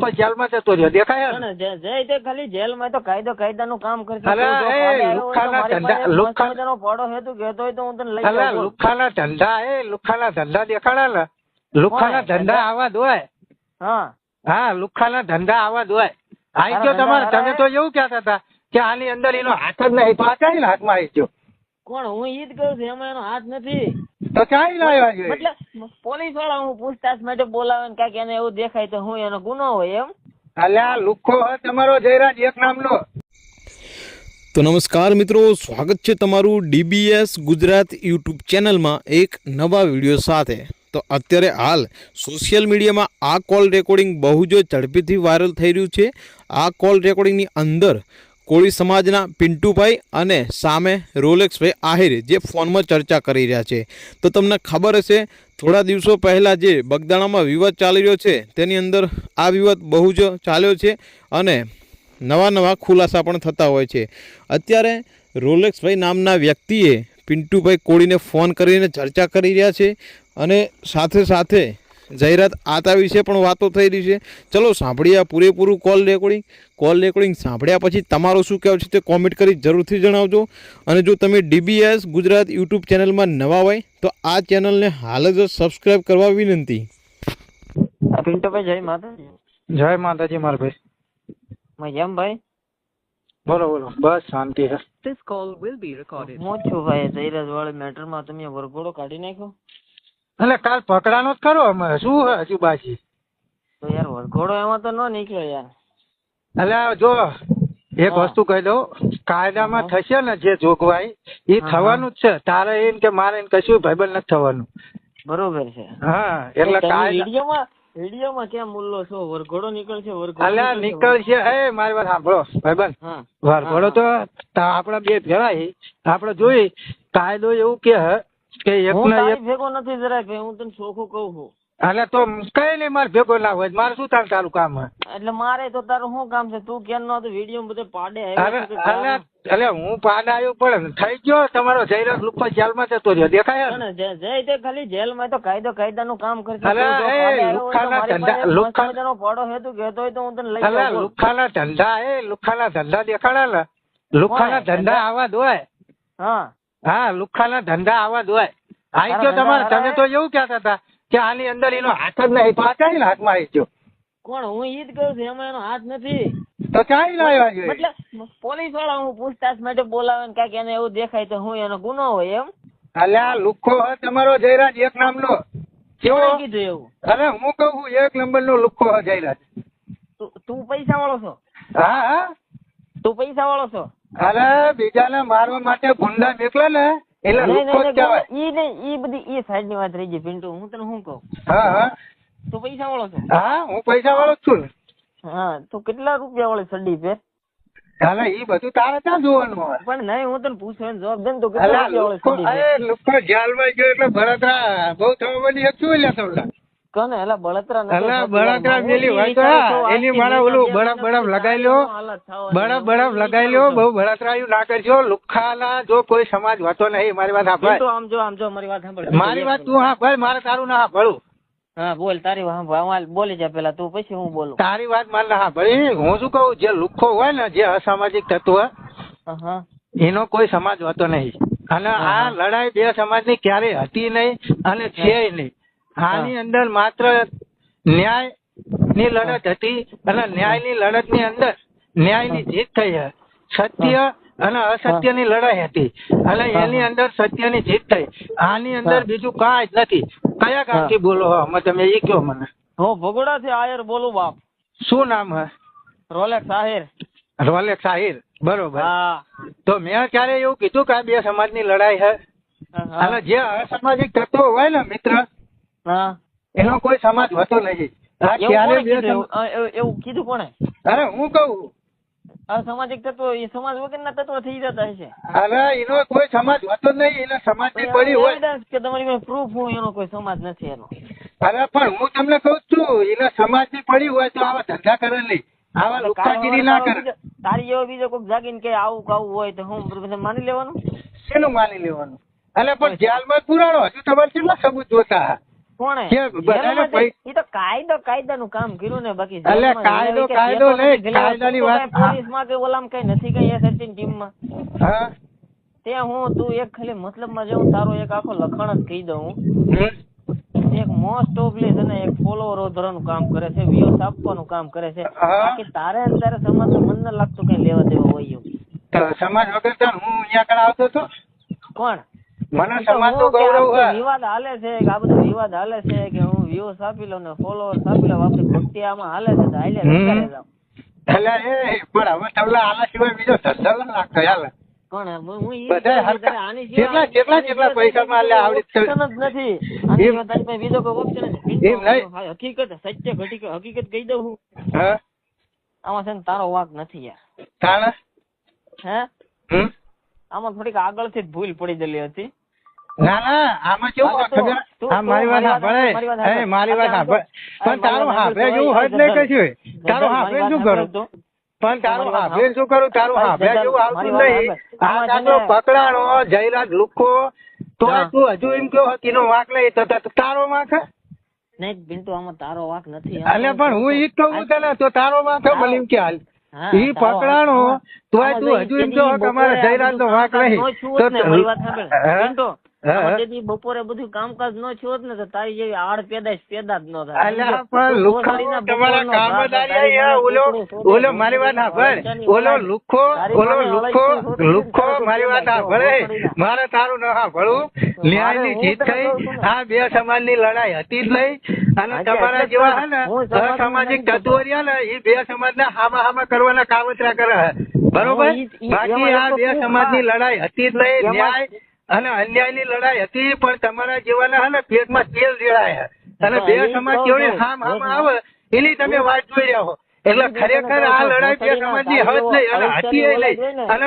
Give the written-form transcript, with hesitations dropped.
લુખો જેલમાં જતો રહ્યો દેખાય ને જય તે ખાલી જેલમાં તો કાયદાનું કામ કરશે. લુખાના ધંધા લુખાનો પડો હે તું કહેતો હોય તો હું તને લઈ જાઉં. લુખાના ધંધા લુખાના ધંધા દેખાડા ને લુખાના ધંધા આવા દોય. હા હા લુખાના ધંધા આવા દોય. આઈ ગયો તમારે તમે તો એવું કહેતા હતા કે આની અંદર એનો હાથ જ નહીં તો આ ચાઈ હાથમાં આવી ગયો. કોણ હું ઈ જ કહું છું એમાં એનો હાથ નથી તો ચાઈ લાવ્યા છે એટલે પોલીસ વાળા હું પૂછતાછ માટે બોલાવે ને કાંઈક એને એવું દેખાય તો હું એનો ગુનો હોય એમ. અલ્યા લુખો તમારો જયરાજ એક નામનો. તો નમસ્કાર મિત્રો, સ્વાગત છે તમારું DBS ગુજરાત યુટ્યુબ ચેનલમાં એક નવા વિડીયો સાથે. તો અત્યારે હાલ સોશિયલ મીડિયામાં આ કોલ રેકોર્ડિંગ બહુ જ ઝડપીથી વાયરલ થઈ રહ્યું છે. આ કોલ રેકોર્ડિંગની અંદર કોળી સમાજના પિન્ટુભાઈ અને સામે રોલેક્સભાઈ આહિર જે ફોનમાં ચર્ચા કરી રહ્યા છે. તો તમને ખબર હશે થોડા દિવસો પહેલાં જે બગદાણામાં વિવાદ ચાલી રહ્યો છે તેની અંદર આ વિવાદ બહુ જ ચાલ્યો છે અને નવા ખુલાસા પણ થતા હોય છે. અત્યારે રોલેક્સભાઈ નામના વ્યક્તિએ પિન્ટુભાઈ કોળીને ફોન કરીને ચર્ચા કરી રહ્યા છે અને સાથે સાથે જાહેરાત આતા વિશે પણ વાતો થઈ રહી છે. ચલો સાંભળીએ પૂરેપૂરું કોલ રેકોર્ડિંગ સાંભળ્યા પછી તમારું શું કહેવું છે તે કોમેન્ટ કરી જરૂરથી જણાવજો. અને જો તમે DBS ગુજરાત યુટ્યુબ ચેનલમાં નવા હોય તો આ ચેનલને હાલ જ સબસ્ક્રાઈબ કરવા વિનંતી. પિન્ટુભાઈ જય માતાજી. જય માતાજી મારા ભાઈ. કેમ ભાઈ? બોલો બસ શાંતિ છે. This call will be recorded. હું છું ભાઈ જયરાજ વાળી મેટરમાં તમે વરઘોડો કાઢી નાખ્યો. એટલે કાલ પકડાનો જ કરો અમારે શું હજુ બાજી. તો યાર વરઘોડો એમાં તો ન નીકળ્યો યાર. એટલે જો એક વસ્તુ કહી દઉં, કાયદામાં થશે ને જે જોગવાઈ એ થવાનું જ છે. તારે એમ કે મારે કશું ભાઈબંધ નથી થવાનું. બરોબર છે. હા એટલે વિડીયોમાં ક્યાં મુલ્લો છો? વરઘોડો નીકળશે અલ્યા નીકળશે. એ મારી વાત સાંભળો ભાઈબંધ, વરઘોડો તો આપડા બે ભેળા આપડે જોઈ કાયદો એવું કે એક ને એક ભેગો નથી જરાય ભાઈ, હું તને ચોખ્ખું કહું છું. એટલે તો કઈ નહીં મારે ભેગો ના હોય મારે શું તારું કામ હે? એટલે મારે તો તારું શું કામ છે? તું કેમ નો વિડીયો બધે પાડે એટલે હું પાડા આવ્યો પણ થઈ ગયો તમારો જયરાજ લુખો જેલમાં જતો રહ્યો દેખાય ને જય તે ખાલી જેલમાં તો કાયદાનું કામ કરશે. લુખાનો પડો હે તું કહેતો હોય તો હું તને લઈ જાઉં. લુખાના ધંધા દેખાડા ને લુખાના ધંધા આવા દોય. હા લુખાના ધંધા આવા દોય. આઈ ગયો તમારે તમે તો એવું કહેતા હતા કે આની અંદર એનો હાથ જ નહીં તો આ ચાઈ હાથમાં આવી ગયો. કોણ હું ઈ જ કહું છું એમાં એનો હાથ નથી તો ચાઈ લાવ્યા છે એટલે પોલીસ વાળા હું પૂછતાછ માટે બોલાવે ને કાંઈક એને એવું દેખાય તો હું એનો ગુનો હોય એમ. અલ્યા લુખો તમારો જયરાજ એક નામનો. કેવું કીધું એવું? અરે હું કહું એક નંબર નો લુખો જયરાજ. તું પૈસા વાળો છો? હા તું પૈસા વાળો છો? અરે બીજાને મારવા માટે ગુંડા નીકળે ને એટલે લુખો જ કહેવાય. ઈ બધી સાઈડ ની વાત રહી ગઈ પિન્ટુ. હું તને શું કહું? હા તું પૈસા વાળો છો? હા હું પૈસા વાળો જ છું ને. હા તું કેટલા રૂપિયા વાળી સડી પે? અરે ઈ બધું તારે ક્યાં જોવાનું હોય? પણ નહીં હું તને પૂછવાનો જવાબ દે ને. તું કેટલા રૂપિયા વાળી સડી? લુખો જેલમાં ગયો એટલે બળતરા બહુ થવાની એક શું લે તમને કોને એલા બળતરા બળતરા મેલી હોય તો એની મારા ઓલું બરફ લગાઈ લ્યો બહુ બળતરાયું ના કરજો. લુખાના જો કોઈ સમાજ હોતો નહીં. મારી વાત સાંભળ. આમ જો મારી વાત સાંભળ. મારી વાત તું હા ભાઈ મારે તારું ના સાંભળું. હા બોલ તારી વાત બોલી જા પેલા તું પછી હું બોલું. તારી વાત મારે ના સાંભળી. હું શું કહું, જે લુખો હોય ને જે અસામાજિક તત્વ એનો કોઈ સમાજ હોતો નહીં. અને આ લડાઈ બે સમાજની ક્યારેય હતી નહીં અને છે નહીં. આની અંદર માત્ર ન્યાય ની લડત હતી અને ન્યાયની લડત ની અંદર ન્યાયની જીત થઈ છે. સત્ય અને અસત્યની લડાઈ હતી અને એની અંદર સત્યની જીત થઈ. આની અંદર બીજું કાંઈ જ નથી. કયા ગામથી બોલો હો તમે એ કયો મને? હું ભગોડા થી આહિર બોલું બાપ. શું નામ હે? રોલેક્સ આહિર. રોલેક્સ આહિર બરોબર. તો મેં ક્યારે એવું કીધું કે આ બે સમાજની લડાઈ છે અને જે અસામાજિક તત્વો હોય ને મિત્ર એનો કોઈ સમાજ હોતો નથી. એવું કીધું કોને? અરે હું કહું અસામાજિક તત્વો એ સમાજ વગરના તત્વો થઈ જતા હશે. અરે એનો કોઈ સમાજ હોતો નહીં. એના સમાજ ની પડી હોય કે તમારી પ્રૂફ હોય એનો કોઈ સમાજ નથી એનો. અરે પણ હું તમને કઉ છું એના સમાજ ની પડી હોય તો આવા ધંધા કરે નહીં. આવા લુખાગીરી ના કરે. તારી એવો બીજો કોઈ જાગીને કે આવું કાવું હોય તો હું માની લેવાનું? શેનું માની લેવાનું? અરે પણ જેલમાં પુરાણો હજુ તમારે કેટલા સબૂત જોતા? કોણે કે બધાને જેલમાં પૈ- ઈ તો કાયદાનું કામ કર્યું ને બાકી એટલે જેલમાં કાયદો કે કાયદો પેપર નહીં, નથી ગયેલા, કાયદાની તું તો વાત- કાંઈ પોલીસમાં કે ઓલામાં કઈ નથી કઈ એસએસની ટીમમાં હા ત્યાં હું તું એક ખાલી મતલબમાં જાઉં તારો એક આખો લખાણ જ કહી દઉં હમ. એક મોસ્ટ ઓફલી છે ને એક ફોલોવર વધારવાનું કામ કરે છે, વ્યૂઝ આપવાનું કામ કરે છે. હા. બાકી તારે ને તારે સમાજનું મન ન લાગતું કઈ લેવા દેવા હોય એવું. તો સમાજ વગર તો હું અહીંયા આગળ આવતો હતો. કોણ મને ઈ તો સમાજ હું નું કે આ ગૌરવ બધો છે. વિવાદ હાલે છે કે આ બધો વિવાદ હાલે છે કે હું વ્યૂઝ આપી લઉં ને ફોલોવર્સ આપી લઉં, આપણી ભક્તિ આમાં હાલે છે તો હાલે હમ. કરે જાવ. એટલે એ પણ હવે તમને આના સિવાય બીજો ધંધો ન લાગતો યાર. કોણ હું ઈ બધાય કહું છું, હરખા. તારે આની સિવાય- કેટલા પૈસામાં એટલે આવડી જ option જ નથી. આની સિવાય તારી પાસે બીજો કોઈ option જ નથી. એમ નહીં. હા, હકીકત સત્ય હકીકત કહી દઉં હું. હા આમાં છે ને તારો વાંક નથી યાર. તાણે હે હમ. આમાં થોડીક આગળથી જ ભૂલ પડી ગયેલી હતી. ના ના આમાં કેવું હા, તો ખબર તું- આ મારી વાત સાંભળે મારી વાત સાંભળે પણ તારું હાંભળે જેવું હોય જ નહીં કશું. તારું હાંભળે શું કરું પણ તારું હાંભળે શું કરું તારું હાંભળે જેવું આવતું જ નહીં. આ તારો પકડાણો જયરાજ લુખો તો હા. તું હજુ એમ કેવો કીનો વાંક નહીં તો તારો વાંક હે? નહીં પિન્ટુ આમાં તારો વાંક નથી. અલે પણ હું ઈ જ કહું તને તો તારો વાંક હે મને એમ કે હાલ હા, ઈ તારો પકડાણો વાંક. તોય આમાં તું જો હજુ એમ ઈ કહો કે અમારે બપોરે જયરાજ નો વાંક કામકાજ નહીં નો થયું હોત ને, મારી વાત સાંભળ. હે? પિન્ટુ, હે? આમાં તેથી બપોરે બધું કામકાજ નો થયું હોત ને તો તારી જેવી આડ પેદાશ પેદા જ નો થાય. અલ્યા પણ લુખ્ખો ગોસાડીના તમારા બપોરનો કામદારી ભાત, તારી અહીંયા ઓલો મને ટુકડે ઓલો શોધે, મારી વાત સાંભળ વંચાની ઓલો વાળ. લુખ્ખો તારી ઓલો મને લુખ્ખો અળાઈથી શોધે, લુખ્ખો તારો મારી વાત પેદા સાંભળે ગોસાડીના. મારે તારું ન સાંભળવું ન્યાયની હું જીત તને થઈ કહું છું ને. આ બે સમાજની લડાઈ હતી જ નહીં અને હાચી, તમારા એટલે જેવા જ હે ને હું સમાજમાં અસામાજિક નથી તત્વો રહ્યા ને એ બે સમાજના હામા કરવાના કાવતરા કરે છે બરોબર ઈ બાકી એમાં આ એક તો બે તું સમાજની ખા. લડાઈ હતી જ નહીં એમાં- ન્યાય અને અન્યાયની લડાઈ હતી પણ તમારા જેવાના હે ને પેટમાં તેલ રેડાય અને બે ઈ સમાજ તો કેવડી જો, હામ આવે એની તમે વાત જોઈ રહ્યા હો એટલે ખરેખર આ લડાઈ બે સમાજની હદ નહીં અને હતી નહીં અને